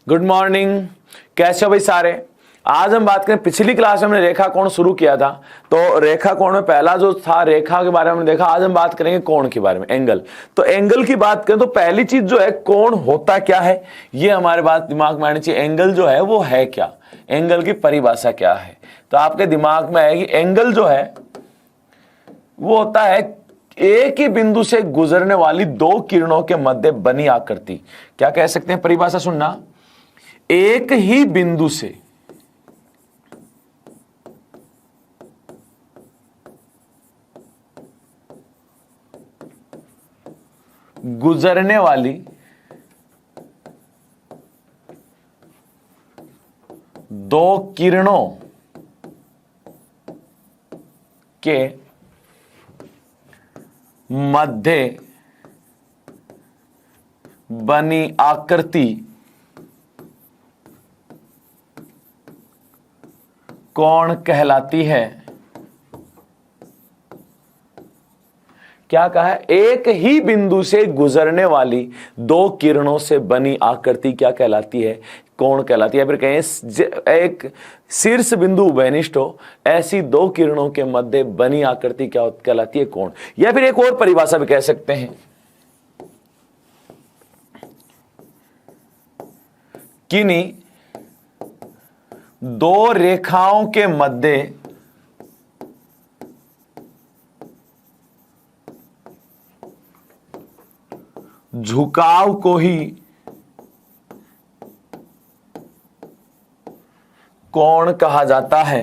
Good morning. कैसे हो भाई सारे। आज हम बात करें, पिछली क्लास में हमने रेखा कोण शुरू किया था, तो रेखा कोण में पहला जो था रेखा के बारे में हमने देखा। आज हम बात करेंगे कोण के बारे में, एंगल। तो एंगल की बात करें तो पहली चीज जो है, कोण होता क्या है, ये हमारे बात दिमाग में आनी चाहिए। एंगल जो है वो है क्या, एंगल की परिभाषा क्या है। तो आपके दिमाग में आएगी, एंगल जो है वो होता है एक ही बिंदु से गुजरने वाली दो किरणों के मध्य बनी आकृति। क्या कह सकते हैं, परिभाषा सुनना। एक ही बिंदु से गुजरने वाली दो किरणों के मध्य बनी आकृति कोण कहलाती है। क्या कहा है, एक ही बिंदु से गुजरने वाली दो किरणों से बनी आकृति क्या कहलाती है, कोण कहलाती है। फिर कहें एक शीर्ष बिंदु उभयनिष्ठ हो, ऐसी दो किरणों के मध्य बनी आकृति क्या कहलाती है, कोण। या फिर एक और परिभाषा भी कह सकते हैं, किन्हीं दो रेखाओं के मध्य झुकाव को ही कोण कहा जाता है।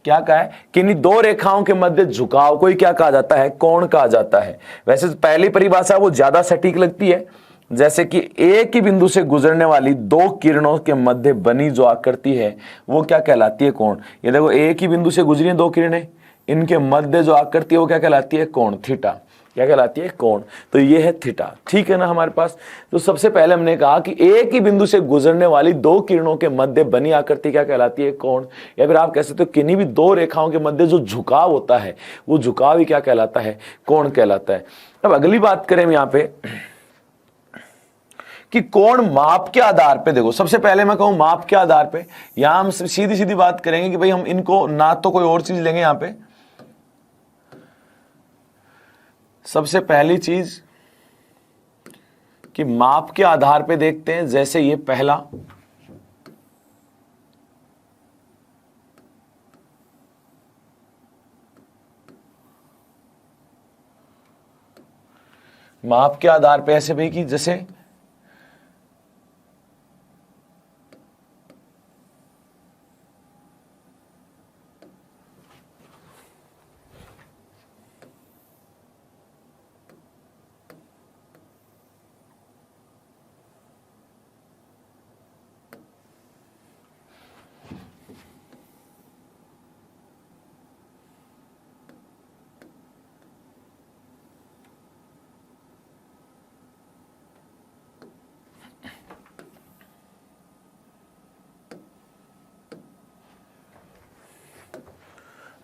क्या कहा है, किन्हीं दो रेखाओं के मध्य झुकाव को ही क्या कहा जाता है, कोण कहा जाता है। वैसे पहली परिभाषा वो ज्यादा सटीक लगती है, जैसे कि एक ही बिंदु से गुजरने वाली दो किरणों के मध्य बनी जो आकृति है वो क्या कहलाती है, कोण। ये देखो, एक ही बिंदु से गुजरी दो किरणें, इनके मध्य जो आकृति है वो क्या कहलाती है, कोण, थीटा। क्या कहलाती है, कोण। तो ये है थीटा, ठीक है ना हमारे पास। तो सबसे पहले हमने कहा कि एक ही बिंदु से गुजरने वाली दो किरणों के मध्य बनी आकृति क्या कहलाती है, कोण। या फिर आप कह सकते हो किन्हीं भी दो रेखाओं के मध्य जो झुकाव होता है वो झुकाव ही क्या कहलाता है, कोण कहलाता है। अब अगली बात करें हम यहां पे कि कोण माप के आधार पे, देखो सबसे पहले मैं कहूं माप के आधार पे, यहां हम सीधी सीधी बात करेंगे कि भाई हम इनको ना तो कोई और चीज लेंगे। यहां पे सबसे पहली चीज कि माप के आधार पे देखते हैं, जैसे ये पहला, माप के आधार पे ऐसे भाई कि जैसे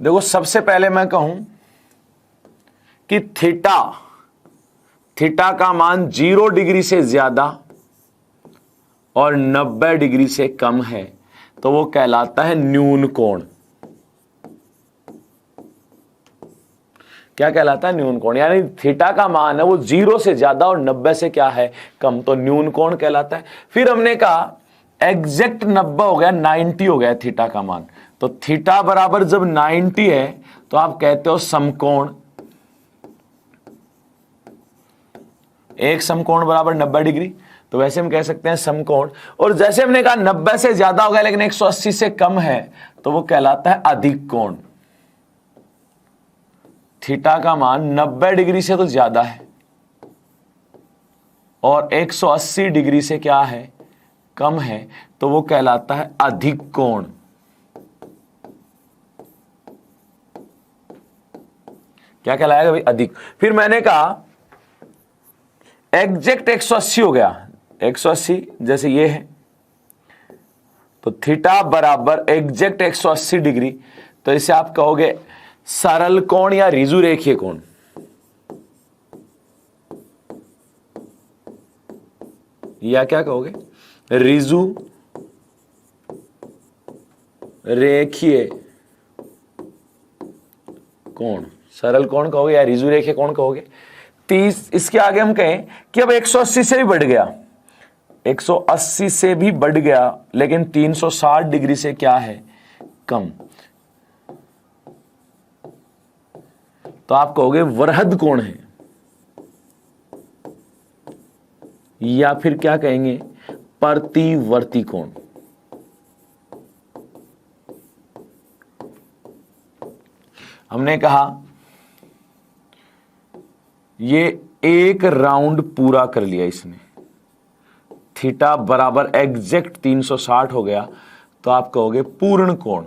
देखो सबसे पहले मैं कहूं कि थीटा का मान 0 डिग्री से ज्यादा और 90 डिग्री से कम है तो वो कहलाता है न्यून कोण। क्या कहलाता है, न्यून कोण। यानी थीटा का मान है वो 0 से ज्यादा और 90 से क्या है, कम, तो न्यून कोण कहलाता है। फिर हमने कहा एग्जैक्ट 90 हो गया, 90 हो गया थीटा का मान। तो थीटा बराबर जब 90 है तो आप कहते हो समकोण। एक समकोण बराबर 90 डिग्री, तो वैसे हम कह सकते हैं समकोण। और जैसे हमने कहा 90 से ज्यादा हो गया लेकिन 180 से कम है तो वो कहलाता है अधिक कोण। थीटा का मान 90 डिग्री से तो ज्यादा है और 180 डिग्री से क्या है, कम है, तो वो कहलाता है अधिक कोण। क्या कहलाएगा भाई, अधिक। फिर मैंने कहा एग्जैक्ट 180 हो गया, 180 जैसे ये है, तो थीटा बराबर एग्जैक्ट 180 डिग्री, तो इसे आप कहोगे सरल कोण या रिजु रेखीय कोण। या क्या कहोगे, रिजु रेखीय कोण, सरल कोण कहोगे या रिजु रेखीय कोण कहोगे। 30, इसके आगे हम कहें कि अब 180 से भी बढ़ गया, 180 से भी बढ़ गया, लेकिन 360 डिग्री से क्या है, कम, तो आप कहोगे वरहद कोण है, या फिर क्या कहेंगे, प्रतिवर्ती कोण। हमने कहा ये एक राउंड पूरा कर लिया इसने, थीटा बराबर एग्जैक्ट 360 हो गया, तो आप कहोगे पूर्ण कोण,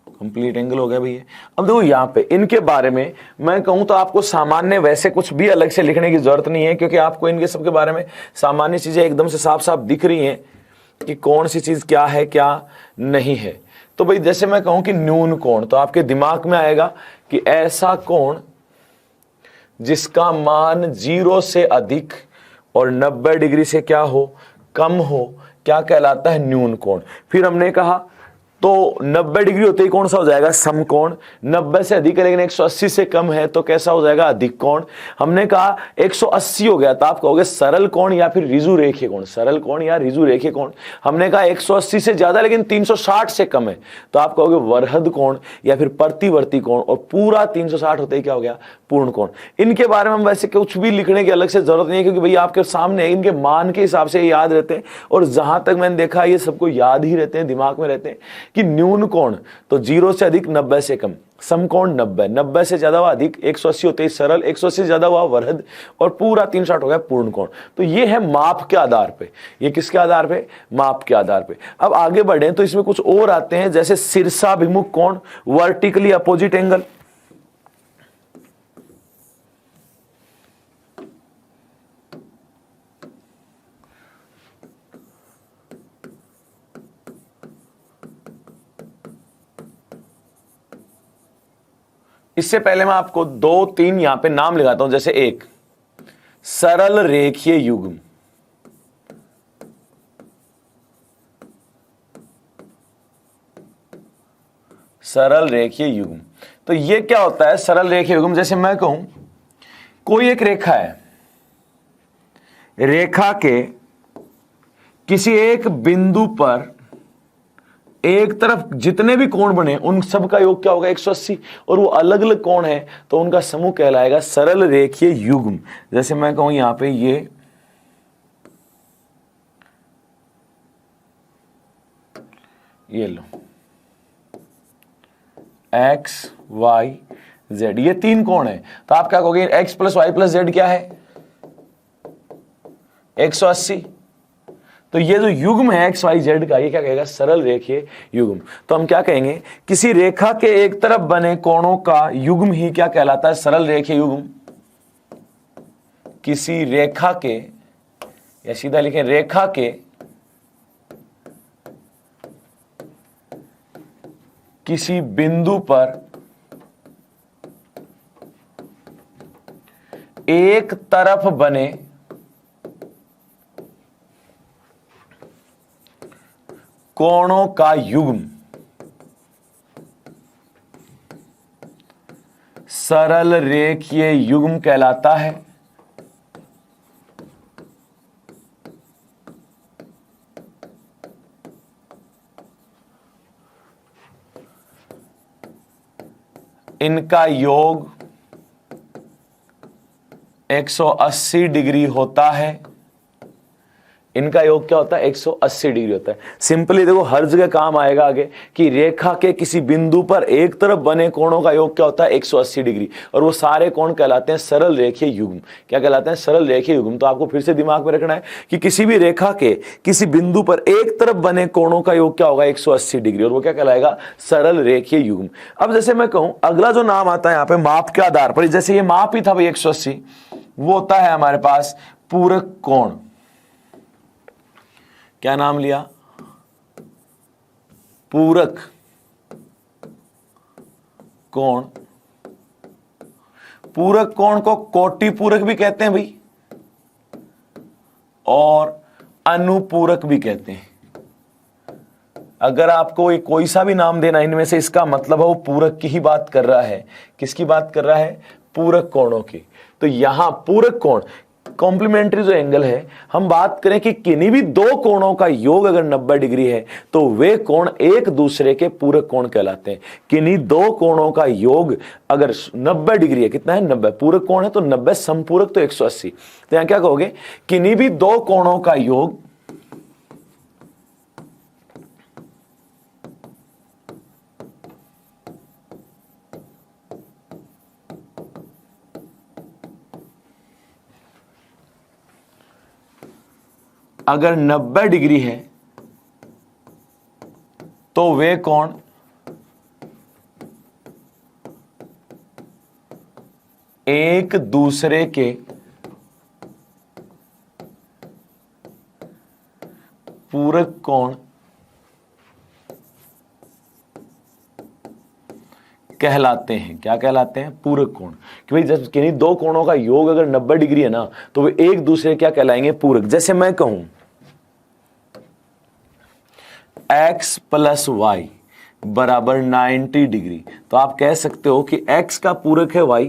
कंप्लीट एंगल हो गया भैया। अब देखो यहां पे इनके बारे में मैं कहूं तो आपको सामान्य वैसे कुछ भी अलग से लिखने की जरूरत नहीं है, क्योंकि आपको इनके सब के बारे में सामान्य चीजें एकदम से साफ साफ दिख रही हैं कि कौन सी चीज क्या है क्या नहीं है। तो भाई जैसे मैं कहूं कि न्यून कोण, तो आपके दिमाग में आएगा कि ऐसा कोण जिसका मान 0 से अधिक और 90 डिग्री से क्या हो, कम हो, क्या कहलाता है, न्यून कोण। फिर हमने कहा तो 90 डिग्री होते ही कौन सा हो जाएगा, समकोण। 90 से अधिक है लेकिन 180 से कम है तो कैसा हो जाएगा, अधिक कोण। हमने कहा 180 हो गया तो आप कहोगे सरल कोण या फिर रिजु रेखीय कोण, सरल कोण या रिजु रेखीय कोण। हमने कहा 180 से ज्यादा लेकिन 360 से कम है तो आप कहोगे वरहद कोण या फिर प्रतिवर्ती कोण, और पूरा 360 होते ही क्या हो गया, पूर्ण कोण। इनके बारे में हम वैसे कुछ भी लिखने की अलग से जरूरत नहीं है, क्योंकि भैया आपके सामने इनके मान के हिसाब से याद रहते हैं, और जहां तक मैंने देखा ये सबको याद ही रहते हैं, दिमाग में रहते हैं कि न्यून कोण तो 0 से अधिक, 90 से कम, समकोण 90, 90 से ज्यादा हुआ अधिक, 180 होते ही सरल, 180 से ज्यादा हुआ वरहद, और पूरा 360 हो गया पूर्ण कोण। तो ये है माप के आधार पे, ये किसके आधार पे, माप के आधार पे। अब आगे बढ़े तो इसमें कुछ और आते हैं, जैसे शीर्षाभिमुख कोण, वर्टिकली अपोजिट एंगल। इससे पहले मैं आपको 2-3 यहां पे नाम लिखाता हूं, जैसे एक सरल रेखीय युग्म, सरल रेखीय युग्म। तो ये क्या होता है सरल रेखीय युग्म, जैसे मैं कहूं कोई एक रेखा है, रेखा के किसी एक बिंदु पर एक तरफ जितने भी कोण बने उन सब का योग क्या होगा, 180, और वो अलग अलग कोण है तो उनका समूह कहलाएगा सरल रेखीय युग्म। जैसे मैं कहूं यहां पे ये लो x y z, ये 3 कोण है, तो आप क्या कहोगे x + y + z क्या है, 180। तो ये जो युग्म है x y z का, ये क्या कहेगा, सरल रेखीय युग्म। तो हम क्या कहेंगे, किसी रेखा के एक तरफ बने कोणों का युग्म ही क्या कहलाता है, सरल रेखीय युग्म। किसी रेखा के, या सीधा लिखें रेखा के किसी बिंदु पर एक तरफ बने कोणों का युग्म सरल रेखीय युग्म कहलाता है। इनका योग 180 डिग्री होता है, इनका योग क्या होता है, 180 डिग्री होता है। सिंपली देखो हर जगह काम आएगा आगे कि रेखा के किसी बिंदु पर एक तरफ बने कोणों का योग क्या होता है, 180 डिग्री, और वो सारे कोण कहलाते हैं सरल रेखीय युग्म। क्या कहलाते हैं, सरल रेखीय युग्म। तो आपको फिर से दिमाग में रखना है कि किसी भी रेखा के किसी बिंदु पर एक तरफ बने कोणों का योग क्या होगा, 180 डिग्री, और वो क्या कहलाएगा, सरल रेखीय युग्म। अब जैसे मैं कहूं अगला जो नाम आता है यहाँ पे माप के आधार पर, जैसे ये माप ही था भाई 180, वो होता है हमारे पास पूरक कोण। क्या नाम लिया, पूरक कोण। पूरक कोण को कोटि पूरक भी कहते हैं भाई, और अनुपूरक भी कहते हैं। अगर आपको एक कोई सा भी नाम देना इनमें से, इसका मतलब है वो पूरक की ही बात कर रहा है। किसकी बात कर रहा है? पूरक कोणों की। तो यहां पूरक कोण, कॉम्प्लीमेंट्री जो एंगल है, हम बात करें कि किन्हीं भी दो कोणों का योग अगर 90 डिग्री है तो वे कोण एक दूसरे के पूरक कोण कहलाते हैं। किन्हीं दो कोणों का योग अगर 90 डिग्री है, कितना है? 90। पूरक कोण है तो 90, समपूरक तो 180। तो यहां क्या कहोगे? किन्हीं भी दो कोणों का योग अगर 90 डिग्री है तो वे कोण एक दूसरे के पूरक कोण कहलाते हैं। क्या कहलाते हैं? पूरक कोण। कि भाई जब किन्हीं दो कोणों का योग अगर 90 डिग्री है ना तो वे एक दूसरे क्या कहलाएंगे? पूरक। जैसे मैं कहूं x प्लस वाई बराबर 90 डिग्री, तो आप कह सकते हो कि x का पूरक है y,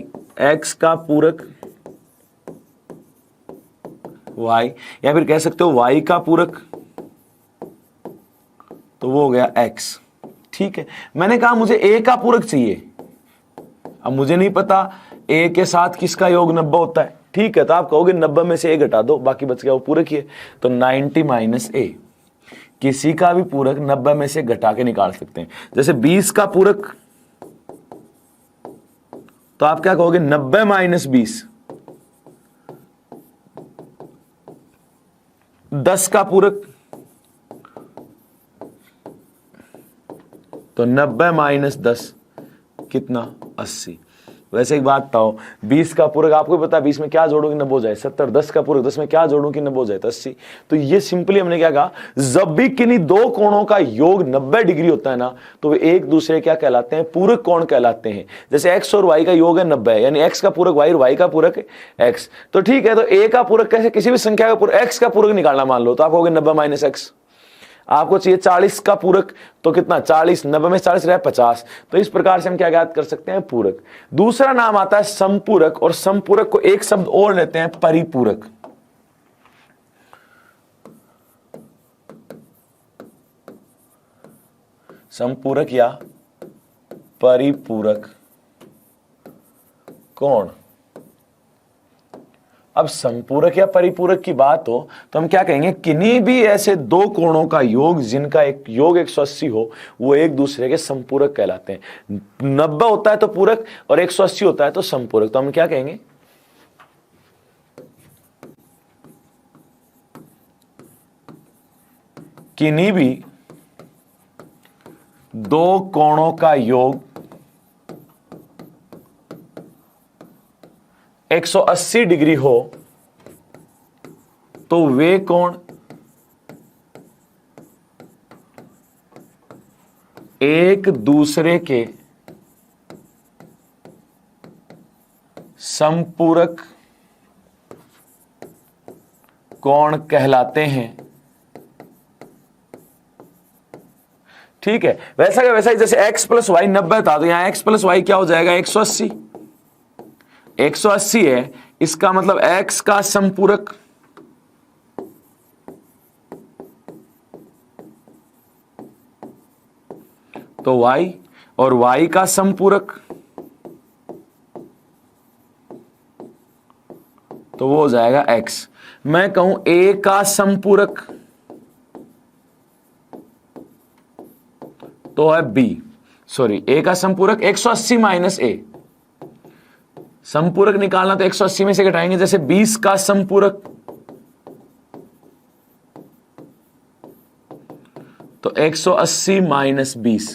x का पूरक y, या फिर कह सकते हो y का पूरक, तो वो हो गया x। ठीक है, मैंने कहा मुझे a का पूरक चाहिए। अब मुझे नहीं पता a के साथ किसका योग 90 होता है। ठीक है, तो आप कहोगे 90 में से a घटा दो, बाकी बच गया वो पूरक ही है। तो 90 माइनस a, किसी का भी पूरक 90 में से घटा के निकाल सकते हैं। जैसे 20 का पूरक, तो आप क्या कहोगे? 90 माइनस 20। 10 का पूरक, तो 90 माइनस 10 कितना? 80। वैसे एक बात बताओ, 20 का पूरक आपको पता है 20 में क्या जोड़ो कि 90 हो जाए? 70। 10 का पूरक 10 में क्या जोड़ो कि 90 हो जाए? तो 80। तो ये सिंपली हमने क्या कहा, जब भी किन्हीं दो कोणों का योग 90 डिग्री होता है ना तो वे एक दूसरे क्या कहलाते हैं? पूरक कोण कहलाते हैं। जैसे x और y का योग है 90, यानी x का पूरक y और y का पूरक x। तो ठीक है, तो a का पूरक कैसे? किसी भी संख्या का पूरक, x का पूरक निकालना मान लो, तो आप कहोगे 90 माइनस x। आपको चाहिए 40 का पूरक, तो कितना? 40, 90 में 40 रहा 50। तो इस प्रकार से हम क्या ज्ञात कर सकते हैं? पूरक। दूसरा नाम आता है संपूरक, और संपूरक को एक शब्द और लेते हैं, परिपूरक। संपूरक या परिपूरक कोण। अब संपूरक या परिपूरक की बात हो तो हम क्या कहेंगे? किन्हीं भी ऐसे दो कोणों का योग जिनका एक योग 180 हो, वो एक दूसरे के संपूरक कहलाते हैं। 90 होता है तो पूरक और 180 होता है तो संपूरक। तो हम क्या कहेंगे? किन्हीं भी दो कोणों का योग 180 डिग्री हो तो वे कोण एक दूसरे के संपूरक कोण कहलाते हैं। ठीक है, वैसा क्या? वैसा ही जैसे x प्लस वाई 90 था, तो यहां x प्लस वाई क्या हो जाएगा? 180। 180 है, इसका मतलब x का संपूरक तो y, और y का संपूरक तो वो हो जाएगा x। मैं कहूं a का संपूरक तो है b, सॉरी a का संपूरक 180 माइनस a। संपूरक निकालना तो 180 में से घटाएंगे। जैसे 20 का संपूरक तो 180 माइनस 20,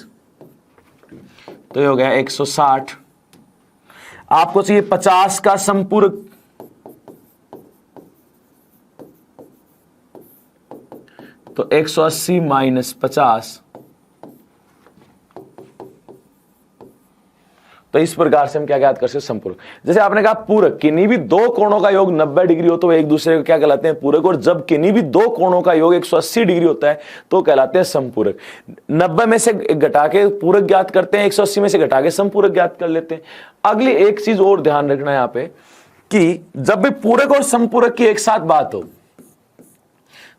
तो ये हो गया 160। आपको चाहिए 50 का संपूरक, तो 180 माइनस 50, तो इस प्रकार से हम क्या ज्ञात कर सकते हैं, संपूरक। जैसे आपने कहा पूरक, किन्हीं भी दो कोणों का योग 90 डिग्री हो तो एक दूसरे को क्या कहलाते हैं, पूरक। और जब किन्हीं भी दो कोणों का योग 180 डिग्री होता है तो कहलाते हैं संपूरक। 90 में से घटा के पूरक ज्ञात करते हैं, 180 में से घटा के संपूरक ज्ञात कर लेते हैं। अगली एक चीज और ध्यान रखना है यहां पे कि जब भी पूरक और संपूरक की एक साथ बात हो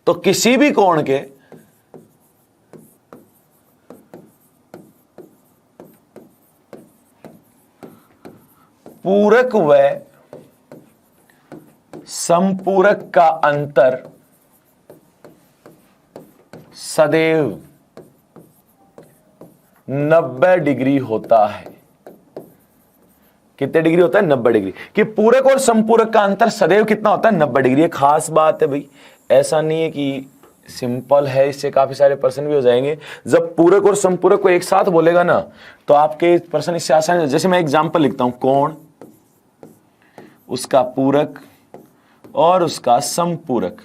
तो किसी भी कोण के पूरक व संपूरक का अंतर सदैव 90 डिग्री होता है। कितने डिग्री होता है, 90 डिग्री। कि पूरक और संपूरक का अंतर सदैव कितना होता है, 90 डिग्री। ये खास बात है भाई, ऐसा नहीं है कि सिंपल है, इससे काफी सारे प्रश्न भी हो जाएंगे। जब पूरक और संपूरक को एक साथ बोलेगा ना तो आपके प्रश्न इससे आसान है। जैसे मैं एग्जांपल लिखता हूं, कोण, उसका पूरक और उसका संपूरक।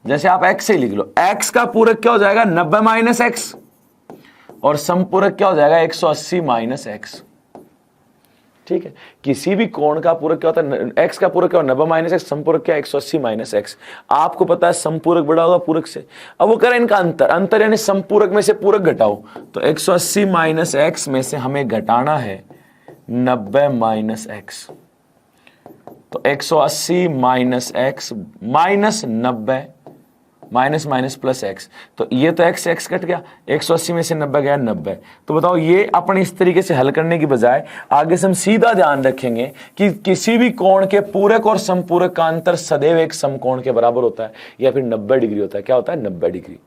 जैसे आप x से लिख लो, x का पूरक क्या हो जाएगा, 90 माइनस एक्स, और संपूरक क्या हो जाएगा, 180 माइनस एक्स। ठीक है, किसी भी कोण का पूरक क्या होता है, x का पूरक क्या होता है, 90 माइनस एक्स, संपूरक क्या, 180 माइनस एक्स। आपको पता है संपूरक बड़ा होगा पूरक से। अब वो करें इनका अंतर, अंतर यानी संपूरक में से पूरक घटाओ, तो 180 माइनस एक्स में से हमें घटाना है 90 माइनस एक्स। तो 180 minus x minus 90, minus minus plus x, तो ये तो एक्स एक्स कट गया, 180 में से 90 गया 90। तो बताओ, ये अपन इस तरीके से हल करने की बजाय आगे से हम सीधा ध्यान रखेंगे कि किसी भी कोण के पूरक और संपूरक का अंतर सदैव एक समकोण के बराबर होता है या फिर 90 डिग्री होता है। क्या होता है, 90 डिग्री।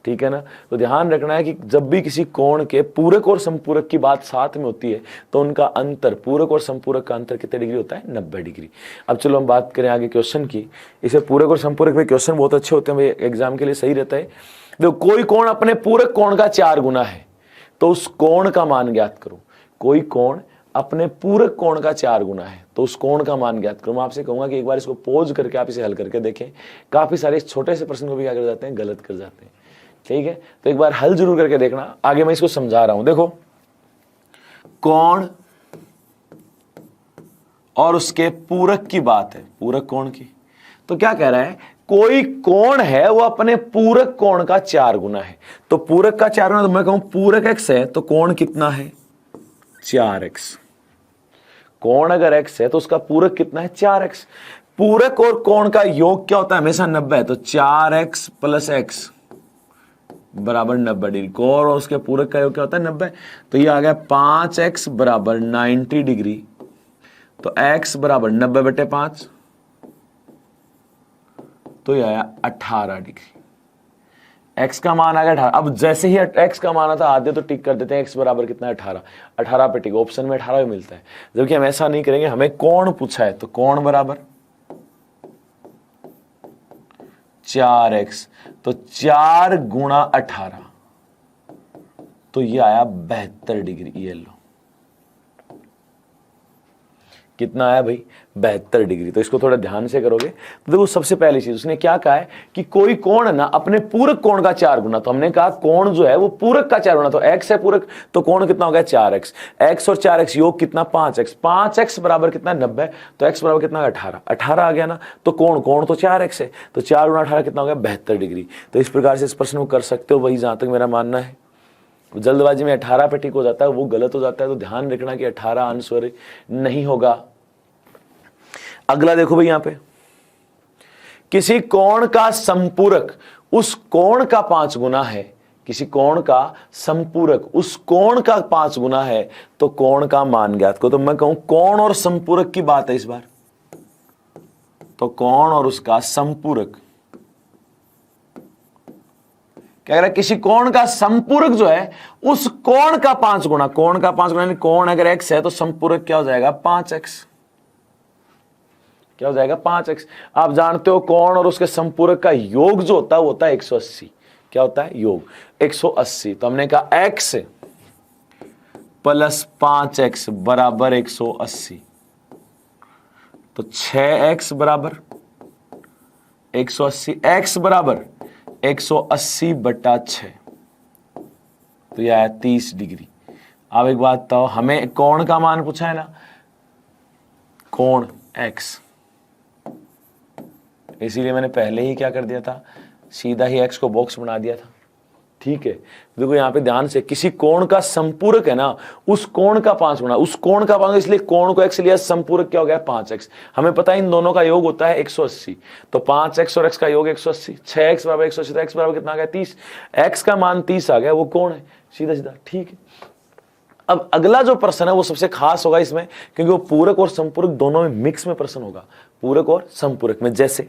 ठीक है ना। तो ध्यान रखना है कि जब भी किसी कोण के पूरक और संपूरक की बात साथ में होती है तो उनका अंतर, पूरक और संपूरक का अंतर कितने डिग्री होता है, 90 डिग्री। अब चलो हम बात करें आगे क्वेश्चन की। इसे पूरक और संपूरक में क्वेश्चन बहुत अच्छे होते हैं, एग्जाम के लिए सही रहता है। देखो, कोई कोण अपने पूरक कोण का 4 गुना है तो उस कोण का मान ज्ञात करो। कोई कोण अपने पूरक कोण का 4 गुना है तो उस कोण का मान ज्ञात करो। मैं आपसे कहूंगा कि एक बार इसको पॉज करके आप इसे हल करके देखें। काफी सारे छोटे से प्रश्न को भी क्या कर जाते हैं, गलत कर जाते हैं। ठीक है, तो एक बार हल जरूर करके देखना। आगे मैं इसको समझा रहा हूं। देखो, कोण और उसके पूरक की बात है, पूरक कोण की। तो क्या कह रहा है, कोई कोण है वो अपने पूरक कोण का 4 गुना है। तो पूरक का 4 गुना, तो मैं कहूं पूरक x है तो कोण कितना है, 4x। कोण अगर x है तो उसका पूरक कितना है, 4x। पूरक और कोण का योग क्या होता है, हमेशा 90 है। तो 4x प्लस x बराबर 90 डिग्री। कोण और उसके पूरक का योग क्या होता है, 90। तो ये आ गया 5x बराबर 90 डिग्री। तो x बराबर 90/5, तो ये आया 18 डिग्री। x का मान आ गया 18। अब जैसे ही x का मान आता आधे तो टिक कर देते हैं, x बराबर कितना है, 18। 18 पे टिक, ऑप्शन में 18 भी मिलता है। जबकि हम ऐसा नहीं करेंगे, हमें कोण पूछा है तो कोण बराबर 4x, तो 4 गुणा 18, तो ये आया 72 डिग्री। ये लो, कितना आया भाई, 72 डिग्री। तो इसको थोड़ा ध्यान से करोगे तो देखो, सबसे पहली चीज उसने क्या कहा है कि कोई कोण है ना अपने पूरक कोण का 4 गुना। तो हमने कहा कोण जो है वो पूरक का 4 गुना, तो x है पूरक, तो कोण कितना हो गया, 4x। x और 4x योग कितना, 5x। 5x बराबर कितना, 90। तो x बराबर कितना, 18। 18 आ गया ना, तो कोण तो 4x है, तो 4 गुना 18 कितना हो गया, 72 डिग्री। तो इस प्रकार से इस प्रश्न को कर सकते हो। वही जहां तक मेरा मानना है, जल्दबाजी में 18 पे टिक हो जाता है, वो गलत हो जाता है। तो ध्यान रखना कि 18 आंसर नहीं होगा। अगला देखो भाई, यहां पे किसी कोण का संपूरक उस कोण का 5 गुना है। किसी कोण का संपूरक उस कोण का 5 गुना है तो कोण का मान ज्ञात करो। तो मैं कहूं कोण और संपूरक की बात है इस बार, तो कोण और उसका संपूरक क्या कह रहा है, किसी कोण का संपूरक जो है उस कोण का 5 गुना। कोण का 5 गुना यानी कोण अगर x है तो संपूरक क्या हो जाएगा, 5x। क्या हो जाएगा, 5x। आप जानते हो कोण और उसके संपूरक का योग जो होता है वो होता है 180। क्या होता है, योग 180। तो हमने कहा x प्लस 5x बराबर 180। तो 6x बराबर 180, x बराबर 180/6, तो यह आया 30 डिग्री। अब एक बात तो हमें कोण का मान पूछा है ना, कोण x, इसीलिए मैंने पहले ही क्या कर दिया था, सीधा ही x को बॉक्स बना दिया था। ठीक है, देखो यहाँ पे ध्यान से, किसी कोण का संपूरक है ना, उस कोण का 5 गुना, उस कोण का 5, इसलिए कोण को x लिया, संपूरक क्या हो गया 5x। हमें पता है इन दोनों का योग होता है 180, तो 5x और x का योग 180, 6x बराबर 180, तो x बराबर कितना आ गया 30, x का मान 30 आ गया, वो कोण है, सीधा सीधा। ठीक है, अब अगला जो प्रश्न है वो सबसे खास होगा इसमें, क्योंकि वो पूरक और संपूरक दोनों में मिक्स में प्रश्न होगा, पूरक और संपूरक में। जैसे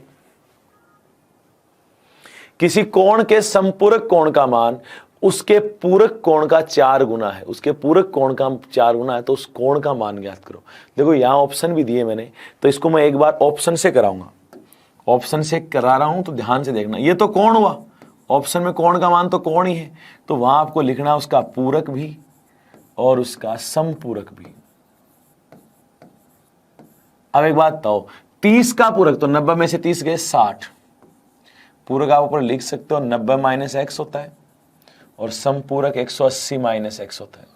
किसी कोण के संपूरक कोण का मान उसके पूरक कोण का 4 गुना है, उसके पूरक कोण का 4 गुना है, तो उस कोण का मान ज्ञात करो। देखो यहां ऑप्शन भी दिए मैंने, तो इसको मैं एक बार ऑप्शन से कराऊंगा, ऑप्शन से करा रहा हूं तो ध्यान से देखना। ये तो कोण हुआ, ऑप्शन में कोण का मान तो कोण ही है, तो वहां आपको लिखना उसका पूरक भी और उसका संपूरक भी। अब एक बात बताओ, 30 का पूरक, तो 90 में से 30 गए 60, पूरक आप ऊपर लिख सकते हो 90 माइनस x होता है, और संपूरक 180 माइनस x होता है।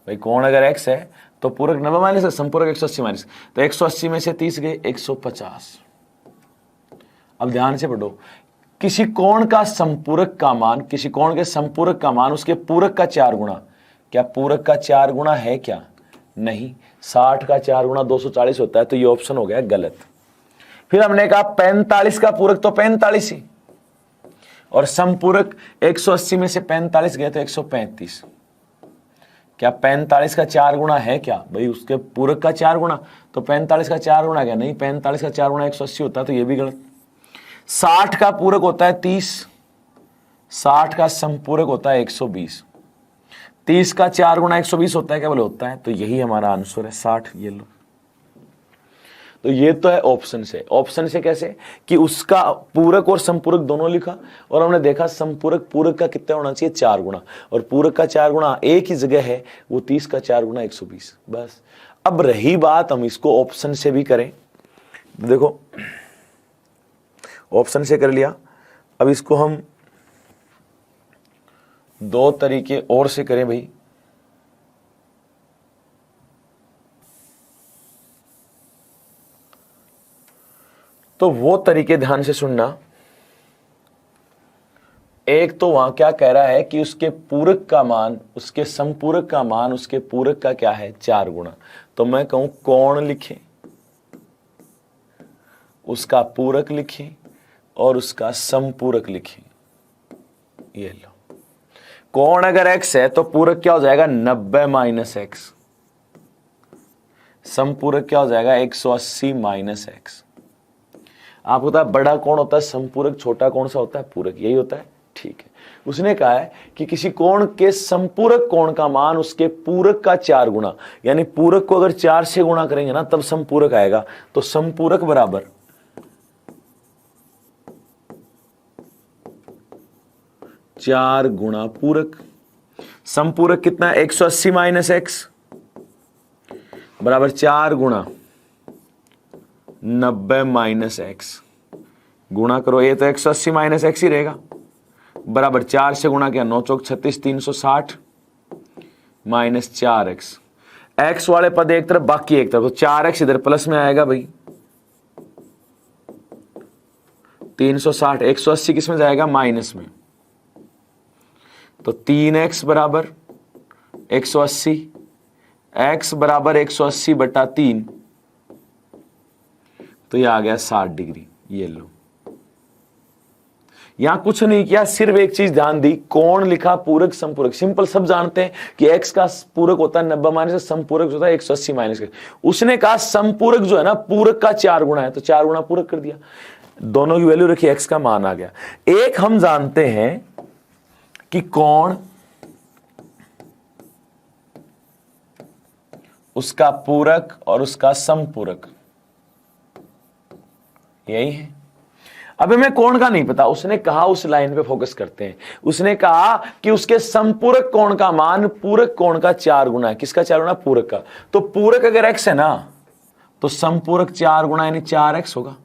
भाई कोण अगर x है तो पूरक 90 माइनस है, संपूरक 180 माइनस, तो 180 में से 30 गए 150। अब ध्यान से पढ़ो, किसी कोण का संपूरक का मान, किसी कोण के संपूरक का मान उसके पूरक का 4 गुना, क्या पूरक का 4 गुना है क्या? नहीं, 60 का 4 गुना 240 होता है, तो ये ऑप्शन हो गया गलत। फिर हमने कहा 45 का पूरक तो 45 ही, और संपूरक 180 में से 45 गए तो 135। क्या 45 का 4 गुना है क्या? भाई उसके पूरक का 4 गुना, तो 45 का 4 गुना क्या? नहीं, 45 का 4 गुना 180 होता है, तो ये भी गलत। 60 का पूरक होता है 30, 60 का संपूरक होता है 120, 30 का 4 गुना 120 होता है क्या? बोले होता है, तो यही हमारा आंसर है 60। ये लो, तो ये तो है ऑप्शन से। ऑप्शन से कैसे कि उसका पूरक और संपूरक दोनों लिखा, और हमने देखा संपूरक पूरक का कितना होना चाहिए 4 गुना, और पूरक का 4 गुना एक ही जगह है, वो 30 का 4 गुना 120। बस। अब रही बात हम इसको ऑप्शन से भी करें, देखो ऑप्शन से कर लिया, अब इसको हम 2 तरीके और से करें भाई। तो वो तरीके ध्यान से सुनना। एक तो वहां क्या कह रहा है कि उसके पूरक का मान, उसके संपूरक का मान उसके पूरक का क्या है 4 गुना, तो मैं कहूं कोण लिखें, उसका पूरक लिखें और उसका संपूरक लिखें। ये लो, कोण अगर x है तो पूरक क्या हो जाएगा 90 माइनस x, संपूरक क्या हो जाएगा 180 माइनस x। आपको पता है बड़ा कोण होता है संपूरक, छोटा कौन सा होता है पूरक, यही होता है। ठीक है, उसने कहा है कि किसी कोण के संपूरक कोण का मान उसके पूरक का 4 गुना, यानी पूरक को अगर 4 से गुणा करेंगे ना तब संपूरक आएगा, तो संपूरक बराबर 4 गुणा पूरक। संपूरक कितना है 180 माइनस x बराबर 4 गुणा 90 माइनस एक्स, गुणा करो, ये तो 180 माइनस एक्स ही रहेगा, बराबर 4 से गुणा किया 9 चौक 36, 360 माइनस 4x। एक्स वाले पद एक तरफ बाकी एक तरफ, तो 4x इधर प्लस में आएगा भाई, 360, 180 किस में जाएगा माइनस में, तो 3x बराबर 180, x बराबर 180 बटा 3, तो ये आ गया 60 डिग्री। ये लो, यहां कुछ नहीं किया, सिर्फ एक चीज ध्यान दी, कोण लिखा पूरक संपूरक, सिंपल सब जानते हैं कि x का पूरक होता है 90 माइनस, संपूरक होता है 180 माइनस का। उसने कहा संपूरक जो है ना पूरक का 4 गुना है, तो 4 गुना पूरक कर दिया, दोनों की वैल्यू रखी, x का मान आ गया। एक हम जानते हैं कि कोण उसका पूरक और उसका संपूरक यही है। अब हमें कोण का नहीं पता, उसने कहा उस लाइन पे फोकस करते हैं, उसने कहा कि उसके संपूरक कोण का मान पूरक कोण का 4 गुना है। किसका 4 गुना? पूरक का। तो पूरक अगर x है ना तो संपूरक 4 गुना यानी 4x होगा।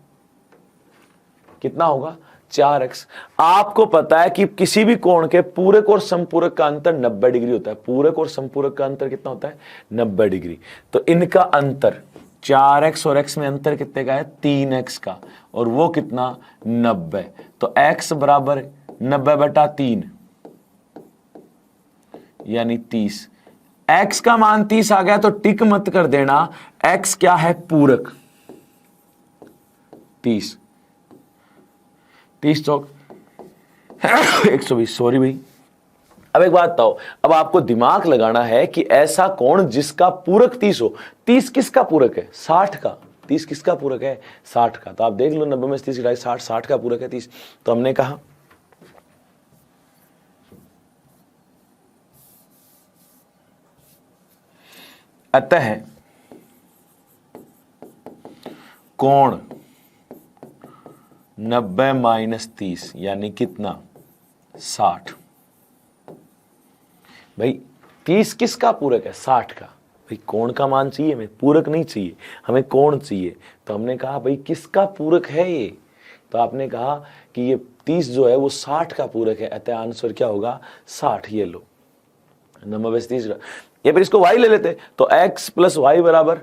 कितना होगा? 4x। आपको पता है कि किसी भी कोण के पूरक और समपूरक का अंतर 90 डिग्री होता है। पूरक और समपूरक का अंतर कितना होता है? 90 डिग्री। तो इनका अंतर 4x और x में अंतर कितने का है? 3x का, और वो कितना? 90। तो x बराबर 90/3 यानी 30। x का मान 30 आ गया तो टिक मत कर देना, x क्या है? पूरक। 30 चौक 120। सॉरी भाई। अब एक बात बताओ, अब आपको दिमाग लगाना है कि ऐसा कोण जिसका पूरक 30 हो। 30 किसका पूरक है? 60 का। 30 किसका पूरक है? 60 का। तो आप देख लो 90 में 30 घटाए 60, 60 का पूरक है 30। तो हमने कहा अतः कोण 90 - 30 यानी कितना? 60। भाई 30 किसका पूरक है? 60 का। भाई कोण का मान चाहिए हमें, पूरक नहीं चाहिए, हमें कोण चाहिए। तो हमने कहा भाई किसका पूरक है ये? तो आपने कहा कि ये 30 जो है वो 60 का पूरक है, अतः आंसर क्या होगा? 60। ये लो 90 से 30। या फिर इसको y ले लेते तो x + y बराबर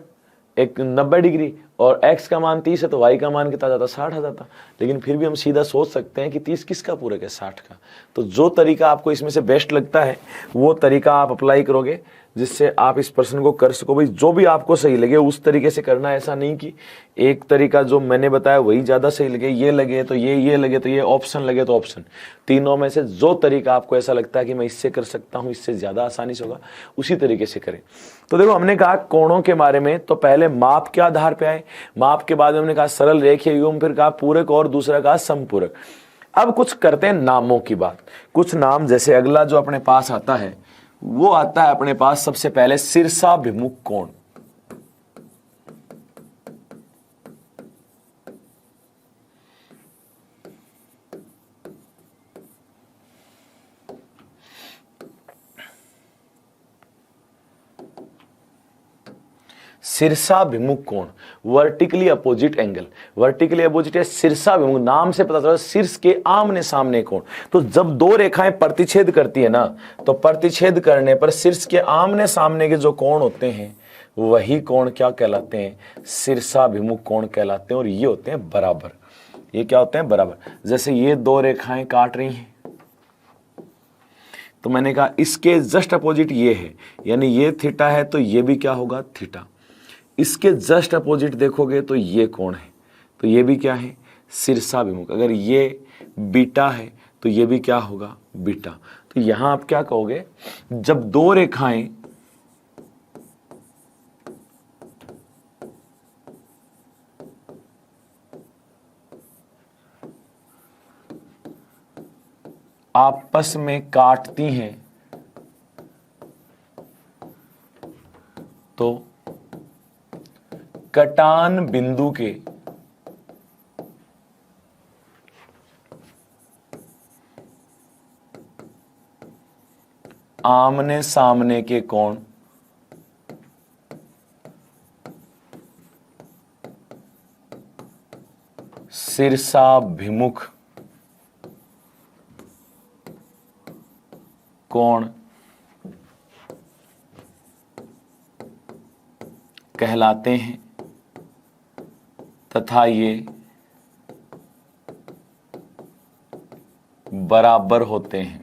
90 डिग्री, और x का मान 30 है तो y का मान कितना जाता? 60 आ जाता। लेकिन फिर भी हम सीधा सोच सकते हैं कि 30 किसका पूरक है? 60 का। तो जो तरीका आपको इसमें से बेस्ट लगता है वो तरीका आप अप्लाई करोगे, जिससे आप इस प्रश्न को कर सको। भाई जो भी आपको सही लगे उस तरीके से करना है। ऐसा नहीं कि एक तरीका जो मैंने बताया वही ज्यादा सही लगे, ये लगे तो ये लगे तो ये, ऑप्शन लगे तो ऑप्शन। तीनों में से जो तरीका आपको ऐसा लगता है कि मैं इससे कर सकता हूं, इससे ज्यादा आसानी से होगा, उसी तरीके से करें। तो देखो हमने कहा कोणों के बारे में, तो पहले माप के आधार पर आए, माप के बाद हमने कहा सरल रेखीय युग्म, फिर कहा पूरक, और दूसरा कहा समपूरक। अब कुछ करते हैं नामों की बात। कुछ नाम, जैसे अगला जो अपने पास आता है वो आता है अपने पास सबसे पहले शीर्षाभिमुख कोण। शीर्षाभिमुख कोण, vertically opposite angle. Vertically opposite है शीर्षाभिमुख, नाम से पता चला शीर्ष के आमने सामने कोण। तो जब दो रेखाएं प्रतिच्छेद करती है ना, तो प्रतिच्छेद करने पर शीर्ष के आमने सामने के जो कोण होते हैं वही कोण क्या कहलाते हैं? शीर्षाभिमुख कोण कहलाते हैं। और ये होते हैं बराबर। ये क्या होते हैं? बराबर। जैसे ये दो रेखाएं काट रही हैं, तो मैंने कहा इसके जस्ट अपोजिट ये है, यानी ये थीटा है तो ये भी क्या होगा? थीटा। इसके जस्ट अपोजिट देखोगे तो ये कोण है, तो ये भी क्या है? शीर्षाभिमुख। अगर ये बीटा है तो ये भी क्या होगा? बीटा। तो यहां आप क्या कहोगे? जब दो रेखाएं आपस में काटती हैं तो कटान बिंदु के आमने सामने के कोण शीर्षाभिमुख कोण कहलाते हैं तथा ये बराबर होते हैं।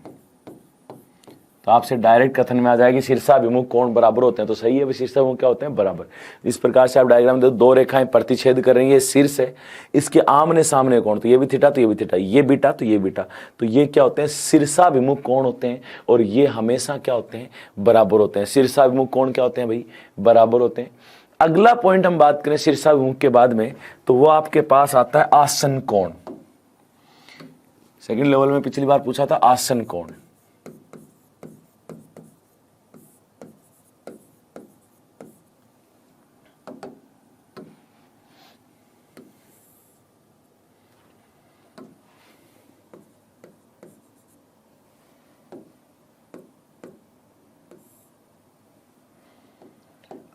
तो आपसे डायरेक्ट कथन में आ जाएगी शीर्षाभिमुख कोण बराबर होते हैं, तो सही है। शीर्षाभिमुख क्या होते हैं? बराबर। इस प्रकार से आप डायग्राम देखो, दो रेखाएं प्रतिच्छेद कर रही है, शीर्ष है, इसके आमने सामने कोण, तो ये भी थीटा तो ये भी थीटा, ये बीटा तो ये बीटा, तो ये क्या होते हैं? शीर्षाभिमुख कोण होते हैं। और ये हमेशा क्या होते हैं? बराबर होते हैं। शीर्षाभिमुख कोण क्या होते हैं भाई? बराबर होते हैं। अगला पॉइंट हम बात करें शीर्षाभिमुख के बाद में, तो वो आपके पास आता है आसन कोण। सेकंड लेवल में पिछली बार पूछा था आसन कोण।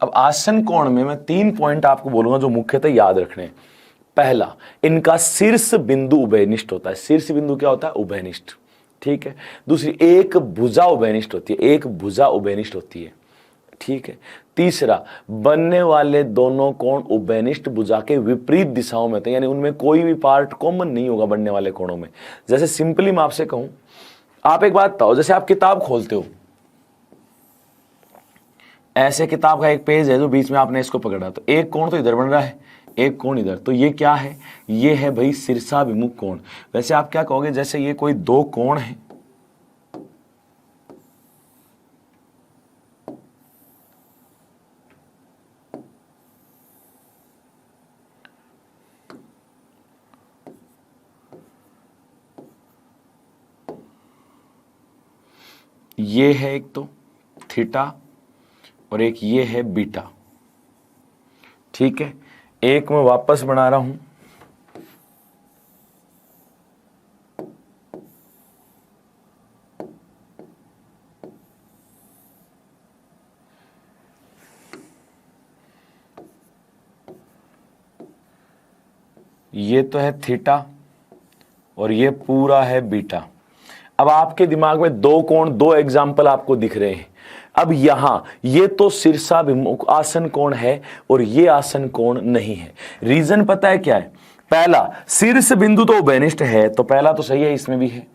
अब आसन कोण में मैं 3 पॉइंट आपको बोलूंगा जो मुख्यतः याद रखने हैं। पहला, इनका शीर्ष बिंदु उभयनिष्ठ होता है। शीर्ष बिंदु क्या होता है? उभयनिष्ठ। ठीक है। दूसरी, एक भुजा उभयनिष्ठ होती है, एक भुजा उभयनिष्ठ होती है। ठीक है। तीसरा, बनने वाले दोनों कोण उभयनिष्ठ भुजा के विपरीत दिशाओं में होते हैं, यानी उनमें कोई भी पार्ट कॉमन नहीं होगा बनने वाले कोणों में। जैसे सिंपली मैं आपसे कहूं, आप एक बात बताओ, जैसे आप किताब खोलते हो, ऐसे किताब का एक पेज है जो बीच में आपने इसको पकड़ा, तो एक कोण तो इधर बन रहा है, एक कोण इधर, तो ये क्या है? ये है भाई शीर्षाभिमुख कोण। वैसे आप क्या कहोगे, जैसे ये कोई दो कोण है, ये है एक तो थीटा और एक ये है बीटा। ठीक है। एक मैं वापस बना रहा हूं, ये तो है थीटा और ये पूरा है बीटा। अब आपके दिमाग में दो कोण, दो एग्जाम्पल आपको दिख रहे हैं। अब यहां ये तो शीर्षाभिमुख आसन कोण है और ये आसन कोण नहीं है। रीजन पता है क्या है? पहला, शीर्ष बिंदु तो उभयनिष्ठ है, तो पहला तो सही है, इसमें भी है।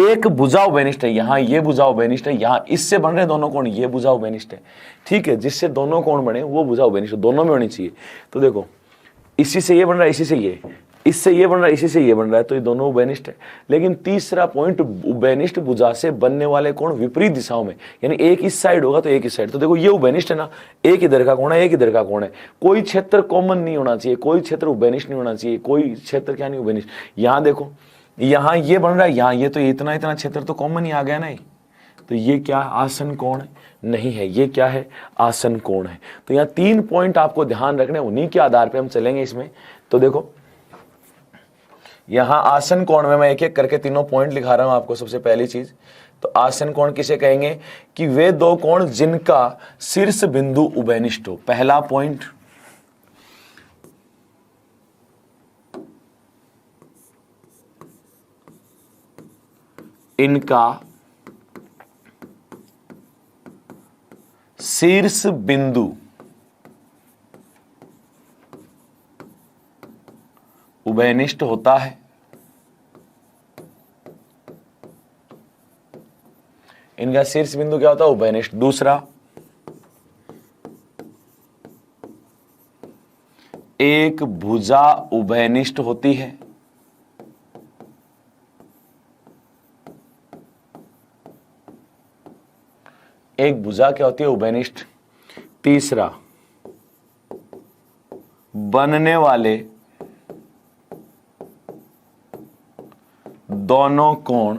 एक भुजा उभयनिष्ठ है, यहां ये भुजा उभयनिष्ठ है, यहां इससे बन रहे दोनों कोण, ये भुजा उभयनिष्ठ है। ठीक है। जिससे दोनों कोण बने वो भुजा उभयनिष्ठ, दोनों में होनी चाहिए। तो देखो, इसी से ये बन रहा है, इसी से ये, इससे ये बन रहा है, इसी से ये बन रहा है, तो ये दोनों उभयनिष्ठ है। लेकिन तीसरा पॉइंट, उभयनिष्ठ भुजा से बनने वाले कोण विपरीत दिशाओं में, यानी एक इस साइड होगा तो एक इस साइड। तो देखो ये उभयनिष्ठ है ना, एक इधर का कोण है, एक इधर का कोण है, कोई क्षेत्र कॉमन नहीं होना चाहिए, कोई क्षेत्र उभयनिष्ठ नहीं होना चाहिए, कोई क्षेत्र क्या नहीं उभयनिष्ठ। यहां देखो, यहां ये बन रहा है, यहां ये, तो इतना इतना क्षेत्र तो कॉमन ही आ गया ना। तो ये क्या आसन कोण नहीं है, ये क्या है? आसन कोण है। तो यहाँ 3 पॉइंट आपको ध्यान रखने, उन्हीं के आधार पे हम चलेंगे इसमें। तो देखो, यहां आसन कोण में मैं एक एक करके तीनों पॉइंट लिखा रहा हूं आपको। सबसे पहली चीज, तो आसन कोण किसे कहेंगे? कि वे दो कोण जिनका शीर्ष बिंदु उभयनिष्ठ हो। पहला पॉइंट, इनका शीर्ष बिंदु उभयनिष्ठ होता है। इनका शीर्ष बिंदु क्या होता है? उभयनिष्ठ। दूसरा, एक भुजा उभयनिष्ठ होती है। एक भुजा क्या होती है? उभयनिष्ठ। तीसरा, बनने वाले दोनों कोण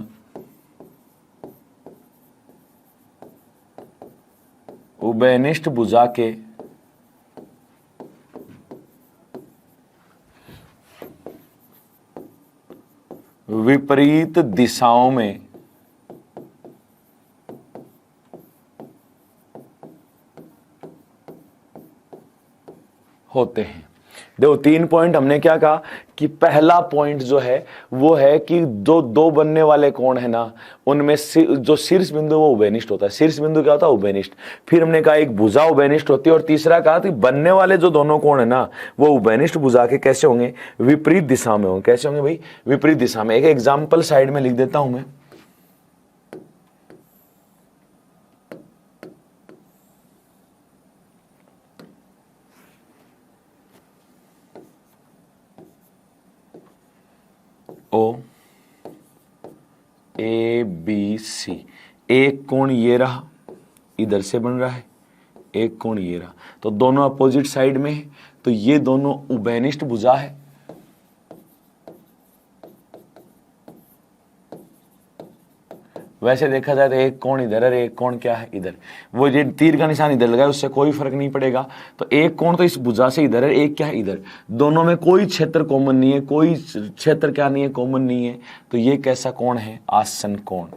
उभयनिष्ठ भुजा के विपरीत दिशाओं में होते हैं। देखो 3 पॉइंट हमने क्या कहा कि पहला पॉइंट जो है वो है कि जो दो बनने वाले कोण है ना, उनमें जो शीर्ष बिंदु वो उभयनिष्ठ होता है। शीर्ष बिंदु क्या होता है? उभयनिष्ठ। फिर हमने कहा एक भुजा उभयनिष्ठ होती है, और तीसरा कहा कि बनने वाले जो दोनों कोण है ना, वो उभयनिष्ठ भुजा के कैसे होंगे? विपरीत दिशा में होंगे। कैसे होंगे भाई? विपरीत दिशा में। एक एग्जाम्पल साइड में लिख देता हूं मैं। ओ ए बी सी, एक कोण ये रहा, इधर से बन रहा है, एक कोण ये रहा, तो दोनों अपोजिट साइड में है, तो ये दोनों उभयनिष्ठ भुजा है। वैसे देखा जाए तो एक कोण इधर है, एक कोण क्या है? इधर। वो ये तीर का निशान इधर लगा है, उससे कोई फर्क नहीं पड़ेगा। तो एक कोण तो इस भुजा से इधर है, एक क्या है? इधर। दोनों में कोई क्षेत्र कॉमन नहीं है, कोई क्षेत्र क्या नहीं है? कॉमन नहीं है। तो ये कैसा कोण है? आसन कोण।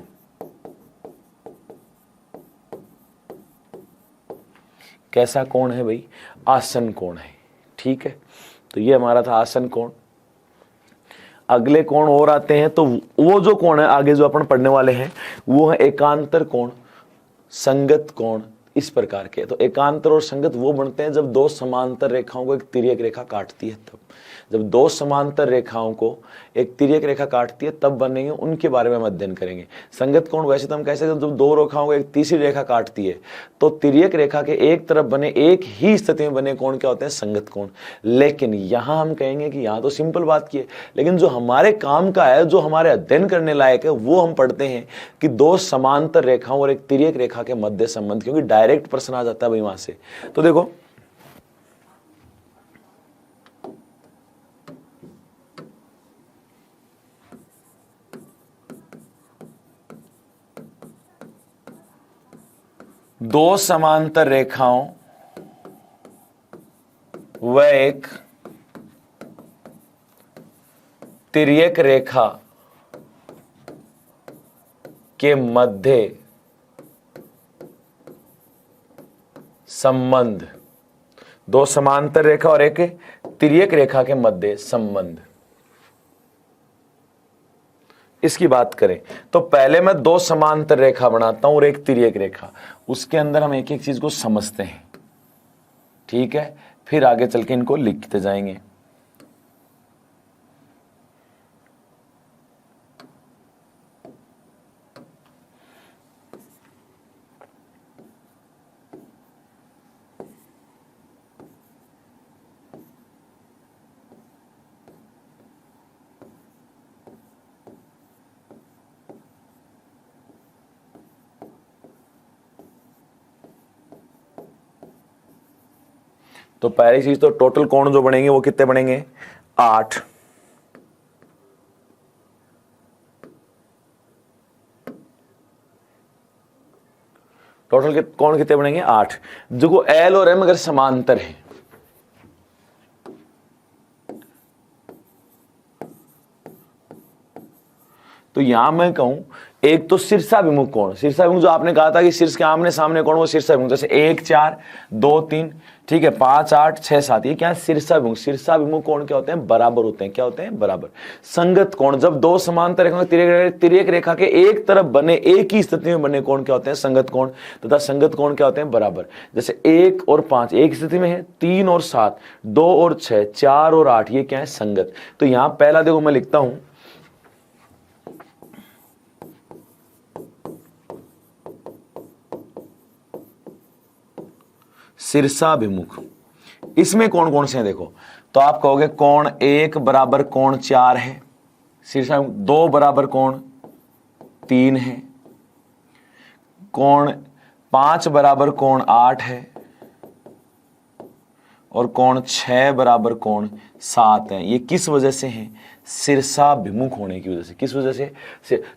कैसा कोण है भाई? आसन कोण है। ठीक है। तो ये हमारा था आसन कोण। अगले कोण और आते हैं, तो वो जो कोण है आगे जो अपन पढ़ने वाले हैं वो है एकांतर कोण, संगत कोण, इस प्रकार के। तो एकांतर और संगत वो बनते हैं जब दो समांतर रेखाओं को एक तिर्यक रेखा काटती है तब। जब दो समांतर रेखाओं को एक तिर्यक रेखा काटती है तब बनेंगे, उनके बारे में हम अध्ययन करेंगे। संगत कोण वैसे तो हम कह सकते हैं जब दो रेखाओं को एक तीसरी रेखा काटती है, तो तिर्यक रेखा के एक तरफ बने एक ही स्थिति में बने कोण क्या होते हैं? संगत कोण। लेकिन यहां हम कहेंगे कि यहां तो सिंपल बात की है, लेकिन जो हमारे काम का है, जो हमारे अध्ययन करने लायक है, वो हम पढ़ते हैं कि दो समांतर रेखाओं और एक तिर्यक रेखा के मध्य संबंध, क्योंकि डायरेक्ट प्रश्न आ जाता है भाई वहां से। तो देखो दो समांतर रेखाओं व एक तिर्यक रेखा के मध्य संबंध, दो समांतर रेखा और एक तिर्यक रेखा के मध्य संबंध, इसकी बात करें तो पहले मैं दो समांतर रेखा बनाता हूं और एक तिर्यक रेखा, उसके अंदर हम एक एक चीज को समझते हैं, ठीक है? फिर आगे चल के इनको लिखते जाएंगे। तो पहली चीज तो टोटल कोण जो बनेंगे वो कितने बनेंगे? 8। टोटल कोण कितने बनेंगे? 8। जो एल और एम अगर समांतर है, तो यहां मैं कहूं एक तो शीर्षाभिमुख कोण, शीर्षाभिमुख जो आपने कहा था कि शीर्ष के आमने सामने कोण, वो शीर्षाभिमुख, जैसे 1 4 2 3, ठीक है, 5 8 6 7, ये क्या है? शीर्षाभिमुख। शीर्षाभिमुख कोण क्या होते हैं? बराबर होते हैं। क्या होते हैं? बराबर। संगत कोण, जब दो समांतर रेखाओं तिर्यक रेखा के एक तरफ बने एक ही स्थिति में बने कोण क्या होते हैं? संगत कोण। तथा संगत कोण क्या होते हैं? बराबर। जैसे 1 और 5 एक स्थिति में है, 3 और 7, 2 और 6, 4 और 8, ये क्या है? संगत। तो यहां पहला देखो मैं लिखता हूं शीर्षाभिमुख। इसमें कौन कौन से हैं देखो, तो आप कहोगे कोण 1 बराबर कोण 4 है, शीर्षाभिमुख 2 बराबर कोण 3 है, कोण 5 बराबर कोण 8 है, और कोण 6 बराबर कोण 7 है। ये किस वजह से है? शीर्षाभिमुख होने की वजह से। किस वजह से?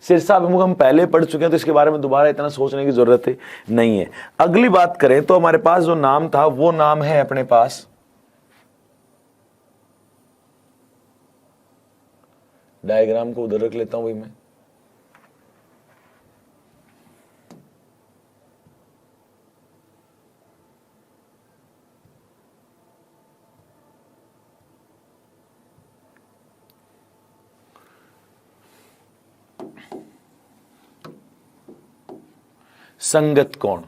शीर्षाभिमुख हम पहले पढ़ चुके हैं, तो इसके बारे में दोबारा इतना सोचने की जरूरत नहीं है। अगली बात करें तो हमारे पास जो नाम था वो नाम है अपने पास डायग्राम को उधर रख लेता हूं भाई मैं। संगत कोण,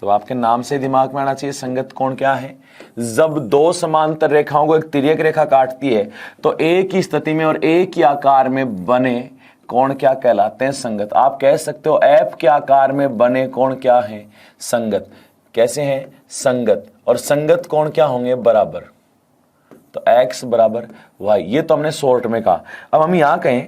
तो आपके नाम से दिमाग में आना चाहिए संगत कोण क्या है। जब दो समांतर रेखाओं को एक तिर्यक रेखा काटती है तो एक ही स्थिति में और एक ही आकार में बने कोण क्या कहलाते हैं? संगत। आप कह सकते हो एफ के आकार में बने कोण क्या है? संगत। कैसे हैं? संगत। और संगत कोण क्या होंगे? बराबर। तो x बराबर y, ये तो हमने शॉर्ट में कहा। अब हम यहां कहें,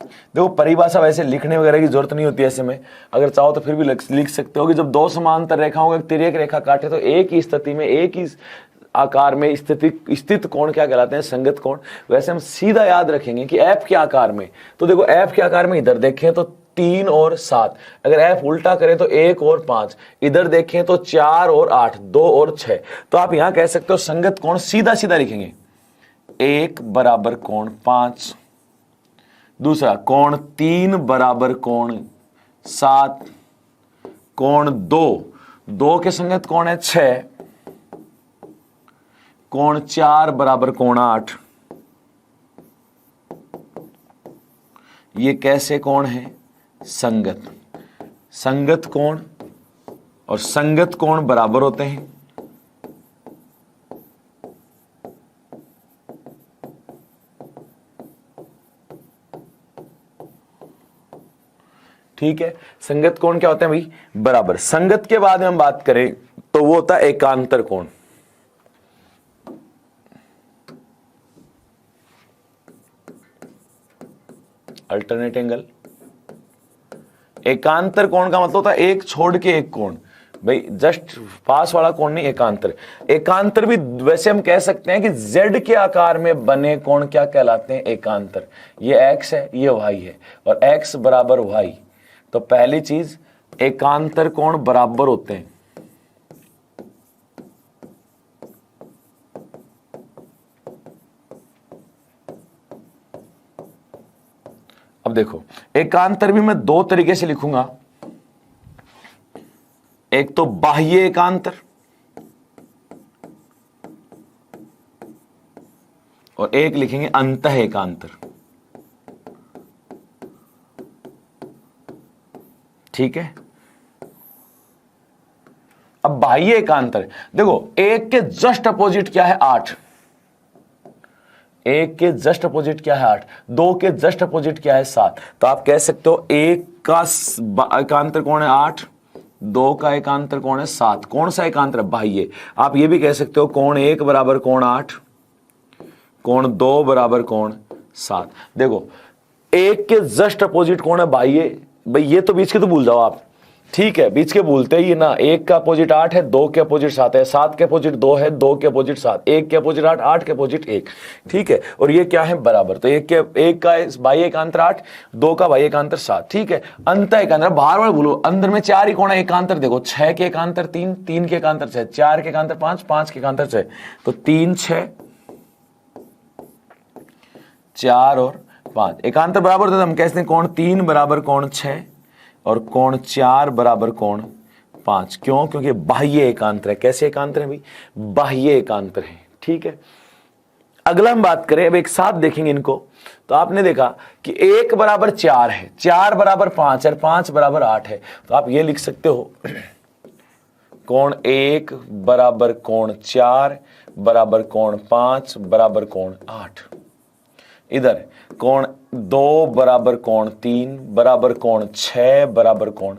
देखो परिभाषा वैसे लिखने वगैरह की जरूरत नहीं होती ऐसे में, अगर चाहो तो फिर भी लिख सकते हो कि जब दो समांतर रेखाओं को एक तिर्यक रेखा काटे तो एक ही स्थिति में एक ही आकार में स्थित कोण क्या कहलाते हैं? संगत कोण। वैसे हम सीधा याद रखेंगे कि एफ के आकार में, तो देखो एफ के आकार में इधर देखें तो 3 और 7, अगर एफ उल्टा करें तो 1 और 5, इधर देखें तो 4 और 8, 2 और 6। तो आप यहां कह सकते हो संगत कोण सीधा सीधा लिखेंगे 1 बराबर कोण 5, दूसरा कोण 3 बराबर कोण 7, कोण 2 के संगत कोण है 6, कोण 4 बराबर कोण 8। ये कैसे कोण है? संगत। संगत कोण और संगत कोण बराबर होते हैं। ठीक है, संगत कोण क्या होते हैं भाई? बराबर। संगत के बाद में हम बात करें तो वो होता है एकांतर कोण। Alternate angle. एकांतर कोण का मतलब होता है एक छोड़ के एक कोण, भाई जस्ट पास वाला कोण नहीं, एकांतर। एकांतर भी वैसे हम कह सकते हैं कि z के आकार में बने कोण क्या कहलाते हैं? एकांतर। ये x है, ये y है, और x बराबर y, तो पहली चीज एकांतर कोण बराबर होते हैं। अब देखो, एकांतर भी मैं दो तरीके से लिखूंगा, एक तो बाह्य एकांतर और एक लिखेंगे अंतः एकांतर। ठीक है, अब बाह्य एकांतर देखो, एक के जस्ट अपोजिट क्या है? 8। एक के जस्ट अपोजिट क्या है? 8। दो के जस्ट अपोजिट क्या है? 7। तो आप कह सकते हो एक का एकांतर कौन है? 8। दो का एकांतर कौन है? 7। कौन सा एकांतर? बाह्य। आप ये भी कह सकते हो कोण 1 बराबर कोण 8, कोण 2 बराबर कोण 7। देखो, एक के जस्ट अपोजिट कौन है? बाह्य। भाई ये तो बीच के तो भूल जाओ आप, ठीक है, बीच के भूलते ही ना। एक का अपोजिट 8 है, 2 के अपोजिट 7 है, 7 के अपोजिट 2 है, 2 के अपोजिट 7, 1 के अपोजिट 8, 8 के अपोजिट 1। ठीक है, और ये क्या है? बराबर। तो एक का बाह्य एकांतर 8, 2 का बाह्य एकांतर 7। ठीक है, अंतः एकांतर बार बार भूलो, अंदर में 4 ही कोण है। एकांतर देखो, 6 के एकांतर 3, 3 के एकांतर 6, 4 के एकांतर 5, 5 के एकांतर 6, तो 3 6 4 और 5 एकांतर बराबर होते, हम कहते हैं कोण 3 बराबर कोण 6 और कोण 4 बराबर कोण 5। क्यों? क्योंकि बाह्य एकांतर है। कैसे एकांतर है भाई? बाह्य एकांतर है। ठीक है, अगला हम बात करें, अब एक साथ देखेंगे इनको। तो आपने देखा कि 1 बराबर 4 है, 4 बराबर 5 है, 5 बराबर 8 है। तो आप ये लिख सकते हो कोण 1 बराबर कोण 4 बराबर कोण 5 बराबर कोण 8। इधर कोण 2 बराबर कोण 3 बराबर कोण 6 बराबर कोण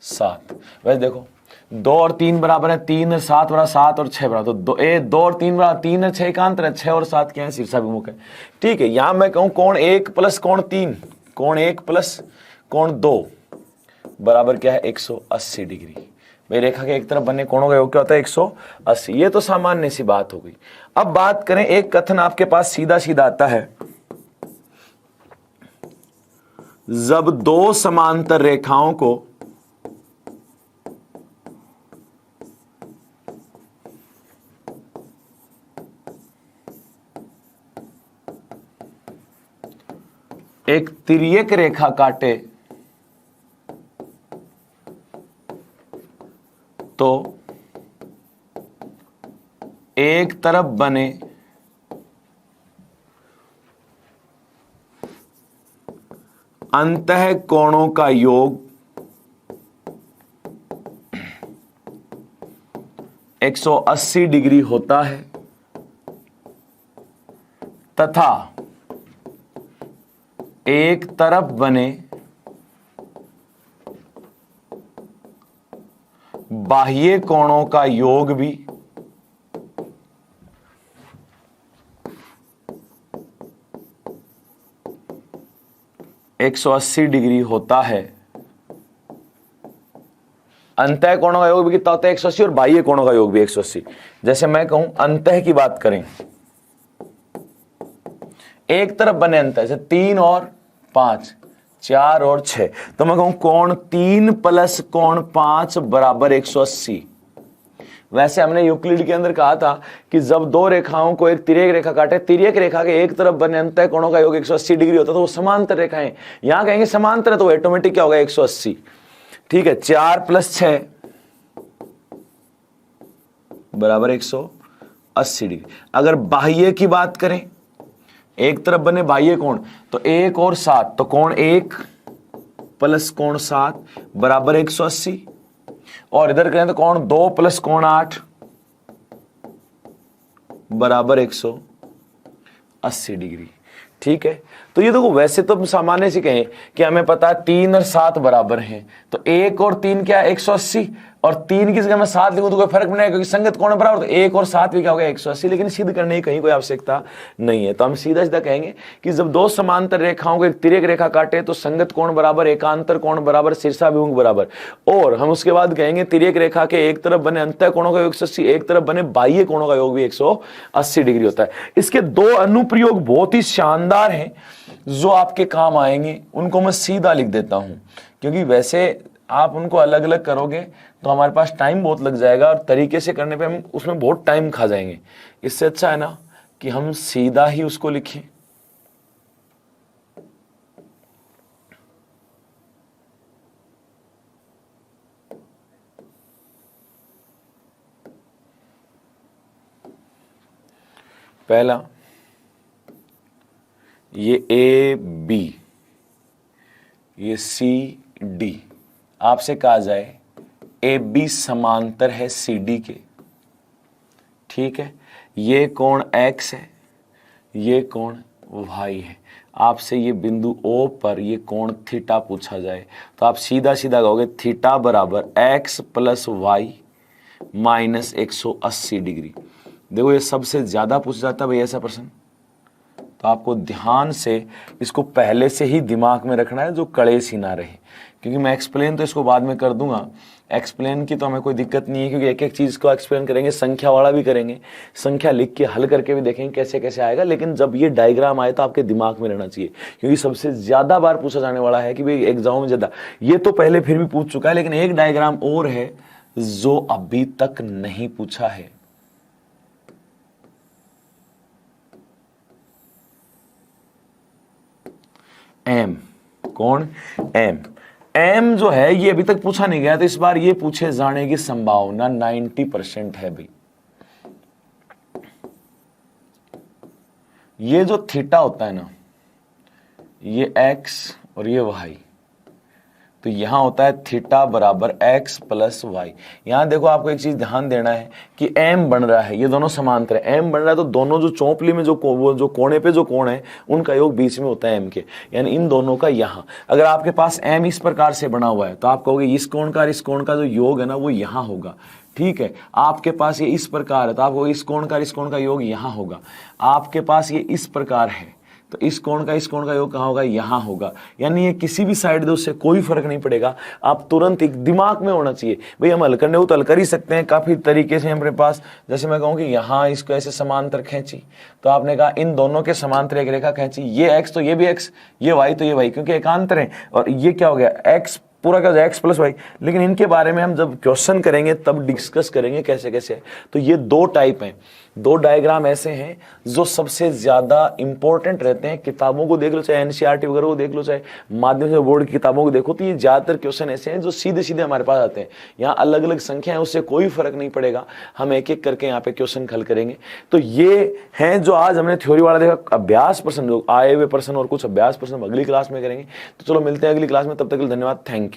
7। वैसे देखो, 2 और 3 बराबर है 3 और 7 बराबर 7 और 6 बराबर, तो 2 और 3 बराबर 3 और 6 एकांतर है, 6 और 7 क्या है? शीर्षाभिमुख है। ठीक है, यहां मैं कहूं कोण 1 प्लस कोण 3, कोण 1 प्लस कोण 2 बराबर क्या है? 180 डिग्री। भाई रेखा के एक तरफ बने कोणों का योग क्या होता है? 180। ये तो सामान्य सी बात हो गई। अब बात करें, एक कथन आपके पास सीधा सीधा आता है, जब दो समांतर रेखाओं को एक तिर्यक रेखा काटे तो एक तरफ बने अंतः कोणों का योग 180 डिग्री होता है तथा एक तरफ बने बाह्य कोणों का योग भी 180 डिग्री होता है। अंतः कोणों का योग भी कितना होता है? 180, और बाह्य कोणों का योग भी 180। जैसे मैं कहूं अंतः की बात करें, एक तरफ बने अंतः, जैसे 3 और 5, 4 और 6, तो मैं कहूं कोण 3 प्लस कोण 5 बराबर 180। वैसे हमने यूक्लिड के अंदर कहा था कि जब दो रेखाओं को एक तिर्यक रेखा काटे, तिर्यक रेखा के एक तरफ बने अंतः कोणों का योग 180 डिग्री होता है, तो वो समांतर रेखाएं। यहां कहेंगे समांतर है तो ऑटोमेटिक क्या होगा? 180। ठीक है, 4 प्लस 6 बराबर 180। 180 डिग्री। अगर बाह्य की बात करें, एक तरफ बने बाह्य कोण, तो 1 और 7, तो कोण 1 प्लस कोण 7 बराबर 180, और इधर करें तो कोण 2 प्लस कोण 8 बराबर 180 डिग्री। ठीक है, तो ये देखो, वैसे तो हम सामान्य से कहें कि हमें पता है 3 और 7 बराबर हैं, तो 1 और 3 क्या है 180, और 3 की जगह मैं 7 लिखूं तो कोई फर्क नहीं है क्योंकि संगत कोण बराबर, तो 1 और 7 भी क्या हो गया 180। लेकिन सिद्ध करने की कहीं कोई आवश्यकता नहीं है, तो हम सीधा सीधा कहेंगे कि जब दो समांतर रेखाओं को एक तिर्यक रेखा काटे तो संगत कोण बराबर, एकांतर कोण बराबर, शीर्षाभिमुख बराबर। और हम उसके बाद कहेंगे तिर्यक रेखा के एक तरफ बने अंतः कोणों का योग 180, एक तरफ बने बाह्य कोणों का योग भी 180 डिग्री होता है। इसके दो अनुप्रयोग बहुत ही शानदार हैं जो आपके काम आएंगे, उनको मैं सीधा लिख देता हूं, क्योंकि वैसे आप उनको अलग अलग करोगे तो हमारे पास टाइम बहुत लग जाएगा और तरीके से करने पे हम उसमें बहुत टाइम खा जाएंगे। इससे अच्छा है ना कि हम सीधा ही उसको लिखें। पहला, ये ए बी, ये सी डी, आपसे कहा जाए ए बी समांतर है सी डी के। ठीक है, ये कोण x है, ये कोण y है। आपसे ये बिंदु O पर ये कोण थीटा पूछा जाए तो आप सीधा सीधा कहोगे थीटा बराबर x plus y minus 180 degree. देखो, ये सबसे ज्यादा पूछा जाता है भाई ऐसा प्रश्न, तो आपको ध्यान से इसको पहले से ही दिमाग में रखना है जो कलेश ही ना रहे, क्योंकि मैं एक्सप्लेन तो इसको बाद में कर दूंगा। एक्सप्लेन की तो हमें कोई दिक्कत नहीं है, क्योंकि एक एक चीज को एक्सप्लेन करेंगे, संख्या वाला भी करेंगे, संख्या लिख के हल करके भी देखेंगे कैसे कैसे आएगा। लेकिन जब ये डायग्राम आए तो आपके दिमाग में रहना चाहिए, क्योंकि सबसे ज्यादा बार पूछा जाने वाला है कि भाई एग्जाम में ज्यादा, ये तो पहले फिर भी पूछ चुका है, लेकिन एक डायग्राम और है जो अभी तक नहीं पूछा है। एम, कौन एम, एम जो है ये अभी तक पूछा नहीं गया, तो इस बार ये पूछे जाने की संभावना 90% है भाई। ये जो थीटा होता है ना, ये x और ये y, तो यहां होता है थीटा बराबर x प्लस वाई। यहां देखो, आपको एक चीज ध्यान देना है कि m बन रहा है, ये दोनों समांतर है, m बन रहा है तो दोनों जो चौपली में जो कोने पे जो कोण है उनका योग बीच में होता है m के, यानी इन दोनों का। यहां अगर आपके पास m इस प्रकार से बना हुआ है तो आप कहोगे इस कोण का और इस कोण का जो योग है ना वो यहां होगा। ठीक है, आपके पास ये इस प्रकार है तो आपको इस कोण का इस कोण का योग यहां होगा। आपके पास ये इस प्रकार है तो इस कोण का योग कहाँ होगा, यहां होगा। यानी ये किसी भी साइड दे उससे कोई फर्क नहीं पड़ेगा, आप तुरंत एक दिमाग में होना चाहिए भाई हम हल करने हो तो हल कर ही सकते हैं काफी तरीके से हमारे पास। जैसे मैं कहूँ कि यहाँ इसको ऐसे समांतर खींची तो आपने कहा इन दोनों के समांतर एक रेखा खींची, ये x तो ये भी x, ये y तो ये y, क्योंकि एकांतर है। और ये क्या हो गया x पूरा क्या x प्लस वाई। लेकिन इनके बारे में हम जब क्वेश्चन करेंगे तब डिस्कस करेंगे कैसे कैसे है। तो ये दो टाइप हैं, दो डायग्राम ऐसे हैं जो सबसे ज्यादा इंपॉर्टेंट रहते हैं। किताबों को देख लो, चाहे एनसीईआरटी वगैरह को देख लो, चाहे माध्यमिक से बोर्ड की किताबों को देखो, तो ये ज्यादातर क्वेश्चन ऐसे हैं जो सीधे सीधे हमारे पास आते हैं। यहाँ अलग अलग संख्या है, उससे कोई फर्क नहीं पड़ेगा, हम एक एक करके यहाँ पे क्वेश्चन हल करेंगे। तो ये हैं जो आज हमने थ्योरी वाला देखा, अभ्यास प्रश्न जो आए हुए प्रश्न और कुछ अभ्यास प्रश्न अगली क्लास में करेंगे। तो चलो मिलते हैं अगली क्लास में, तब तक के लिए धन्यवाद, थैंक यू।